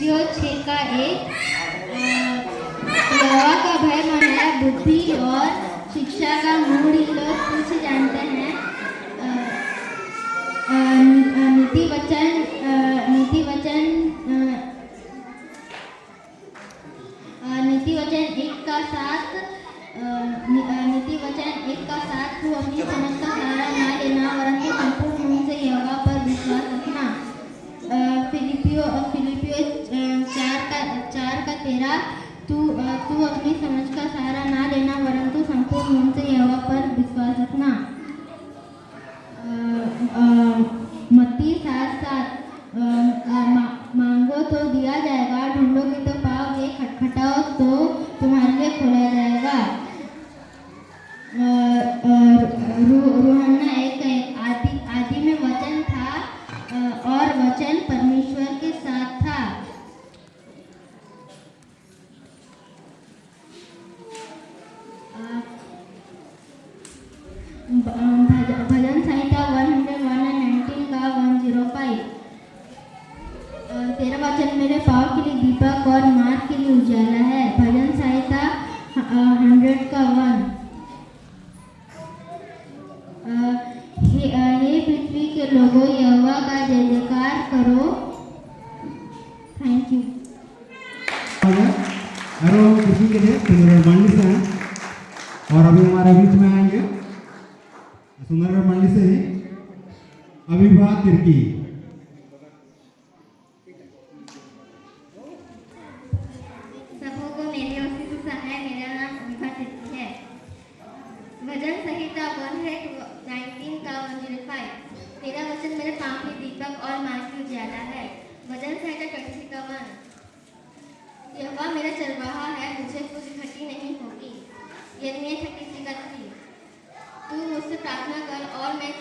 फिलिपियों 6 का 1 यहोवा का भय मन है बुद्धि और शिक्षा का मूल ही लोग कुछ जानते हैं। नीति वचन 1 का 7 तू अपनी समझ का सहारा ना लेना वरन संपूर्ण मन से यहोवा पर विश्वास रखना। फिलिपियों 4 का 13 तू अपनी समझ का सहारा ना लेना वरन संपूर्ण मन से यहोवा पर विश्वास रखना। मत्ती 7:7 मांगो तो दिया जाएगा, ढूंढोगे तो पाओगे, खटखटाओ तो तुम्हारे लिए खोला जाएगा। यूहन्ना 1:1 आदि में वचन था और वचन परमेश्वर के साथ था। भजन संहिता 119 का 105 तेरा वचन मेरे पाँव के लिए दीपक और मार्ग के लिए उजाला है। भजन संहिता 100 का 1 हे पृथ्वी के लोगों यहोवा का जय जयकार करो। Thank you. किसी के लिए सुंदर मंडी से हैं और अभी हमारे बीच में आएंगे सुंदरगढ़ मंडी से ही अभिभा तिर्की। सबको मेरी ओर से सहाय। मेरा नाम अभिभा तिर्की है। भजन संहिता 119 का 105 तेरा वचन मेरे पाँव के दीपक और मार्ग की उजाला है। भजन संहिता 33 का 1 यहोवा मेरा चरवाहा है, मुझे कुछ घटी नहीं होगी। यिर्मयाह 33 का 3 तू मुझसे प्रार्थना कर और मैं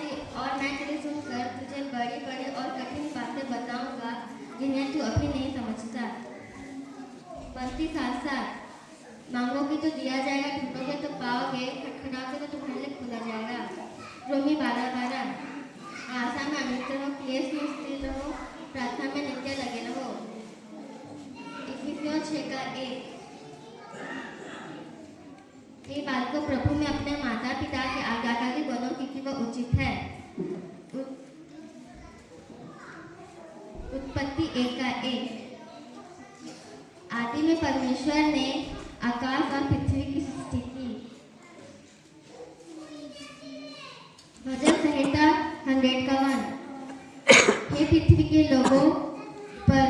तेरी सुनकर तुझे बड़ी बड़ी और कठिन बातें बताऊंगा जिन्हें तू अभी नहीं समझता। पंक्ति 7:7 मांगोगे तो दिया जाएगा, ढूंढोगे तो पाओगे, खटखटाओगे तो तुम्हारे लिए खोला जाएगा। रोमी 12:12 आशा में अमित रहो, क्लेश में स्थिर रहो, प्रार्थना में नित्य लगे रहो। इफिसियों 6 का 1 ये बालकों प्रभु में अपने माता पिता के आज्ञाकारी बनो क्योंकि वह उचित है। उत्पत्ति 1 का 1 आदि में परमेश्वर ने आकाश और पृथ्वी की सृष्टि की। भजन संहिता 100 का 1 हे पृथ्वी के लोगों पर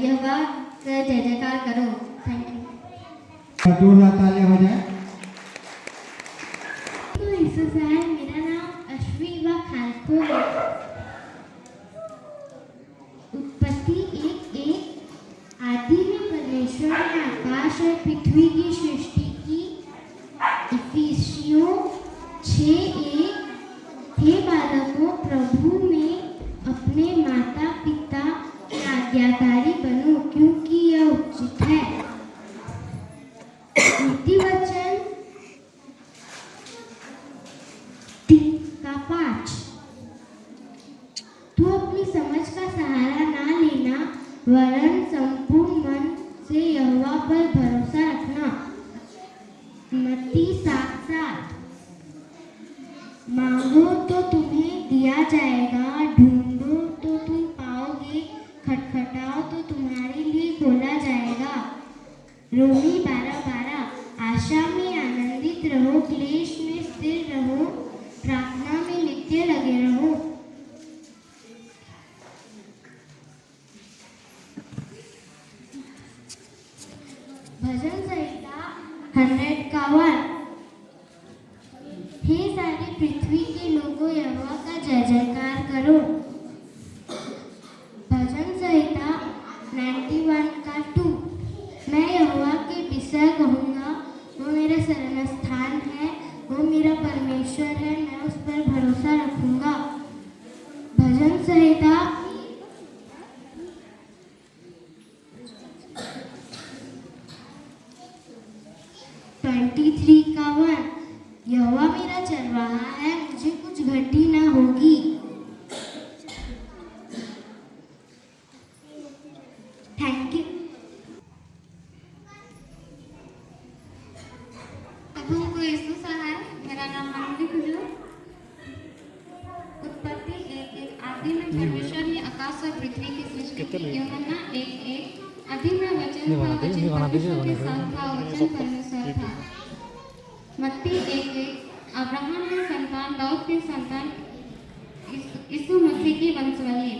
यहोवा का जय जयकार करो। Thank you. जोरदार तालियां हो जाए। मेरा नाम अश्वी व खालको है। उत्पत्ति 1:1 आदि में परमेश्वर ने आकाश और पृथ्वी की सृष्टि की। इफिसियों 6:1 हे बालकों प्रभु में अपने माता पिता के आज्ञाकारी बनो क्योंकि यह उचित है। नीति वचन 3 का 5 तू अपनी समझ का सहारा ना लेना वरन संपूर्ण मन से यहोवा पर भरोसा रखना। मत्ती 7:7 मांगो तो तुम्हें दिया जाएगा, ढूंढो तो तुम पाओगे, खटखटाओ तो तुम्हारे लिए खोला जाएगा। रोमी 12:12 आशा में आनंदित रहो, क्लेश में स्थिर रहो, प्रार्थना में नित्य लगे रहो। भजन संहिता 100 का 1 हे सारी पृथ्वी के लोगों यहोवा का जय जयकार करो। भजन संहिता 91 का 2 मैं यहोवा के विषय कहूँगा, वो मेरा शरण स्थान है, वो मेरा परमेश्वर है, मैं उस पर भरोसा रखूंगा। भजन संहिता 23 का 1 यहोवा मेरा चरवाहा है, मुझे कुछ घटी ना होगी। मेरा नाम मनदीप खुजूर। उत्पत्ति 1:1 आदि में परमेश्वर ने आकाश और पृथ्वी की सृष्टि की। यूहन्ना 1:1 आदि में वचन था, वचन परमेश्वर के साथ था, वचन परमेश्वर था। मत्ती 1:1 अब्राहम की संतान, दाऊद की संतान, यीशु मसीह की वंशवाली।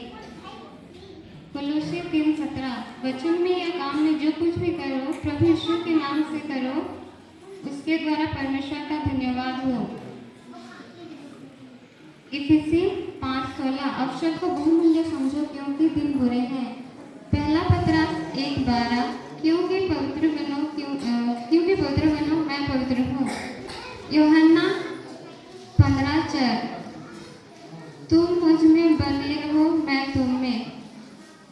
कोलोसी 3:17 वचन में या काम में जो कुछ भी करो प्रभु यीशु के नाम से करो, उसके द्वारा परमेश्वर का धन्यवाद हो। इफिसी 5:16 अवसर को बहुमूल्य समझो क्योंकि दिन बुरे हैं। पहला पत्रास 1:12 क्योंकि पवित्र बनो मैं पवित्र हूँ। यूहन्ना 15:4 तुम मुझ में बने रहो मैं तुम में।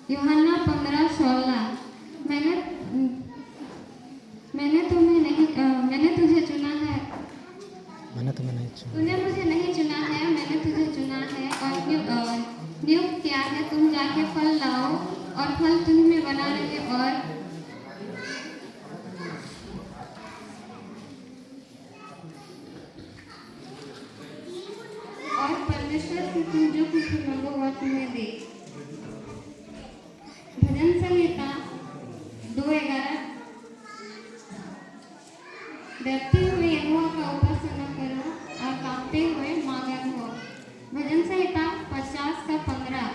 यूहन्ना 15:16 मैंने तुझे चुना है, तूने मुझे नहीं चुना है, मैंने तुझे चुना है और नियुक्त किया है, तुम जाके फल लाओ और फल तुम में बना रहे और परमेश्वर से तुम जो कुछ मांगो वह तुम्हें दे। भजन संहिता 2:11 डरते हुए यहोवा का उपासना करो और कांपते हुए मगन हो। भजन संहिता 50:15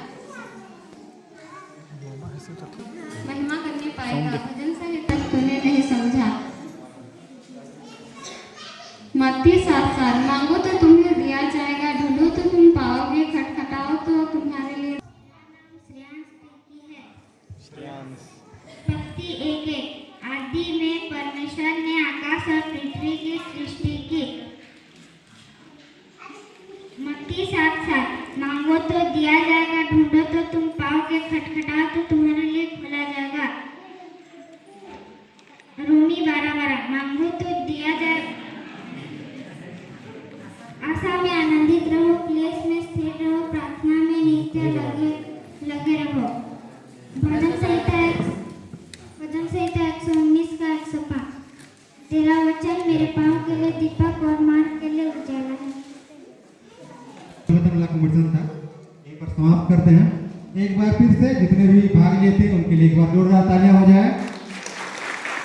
महिमा करने पाएगा। भजन संहिता तूने नहीं समझा। मत्ती 7:7 मांगो तो तुम्हें दिया जाएगा, ढूंढो तो तुम पाओगे, खटखटाओ तो तुम्हारे लिए। उत्पत्ति 1:1 आदि में परमेश्वर ने आकाश और पृथ्वी की सृष्टि की। मत्ती 7:7 मांगो तो दिया जाएगा, ढूंढो तो तुम पाओगे, खटखटाओ तो तुम्हारे लिए खोला जाएगा। रोमी 12:12 मांगो तो दिया जाएगा। आशा में आनंदित रहो, क्लेश में स्थिर रहो, प्रार्थना में नित्य लगे रहो। भजन संहिता 119:105 तेरा वचन मेरे पाँव के लिए दीपक और मार्ग के लिए उजाला है। था एक बार समाप्त करते हैं। एक बार फिर से जितने भी भाग लिए थे उनके लिए एक बार जोरदार तालियां हो जाए।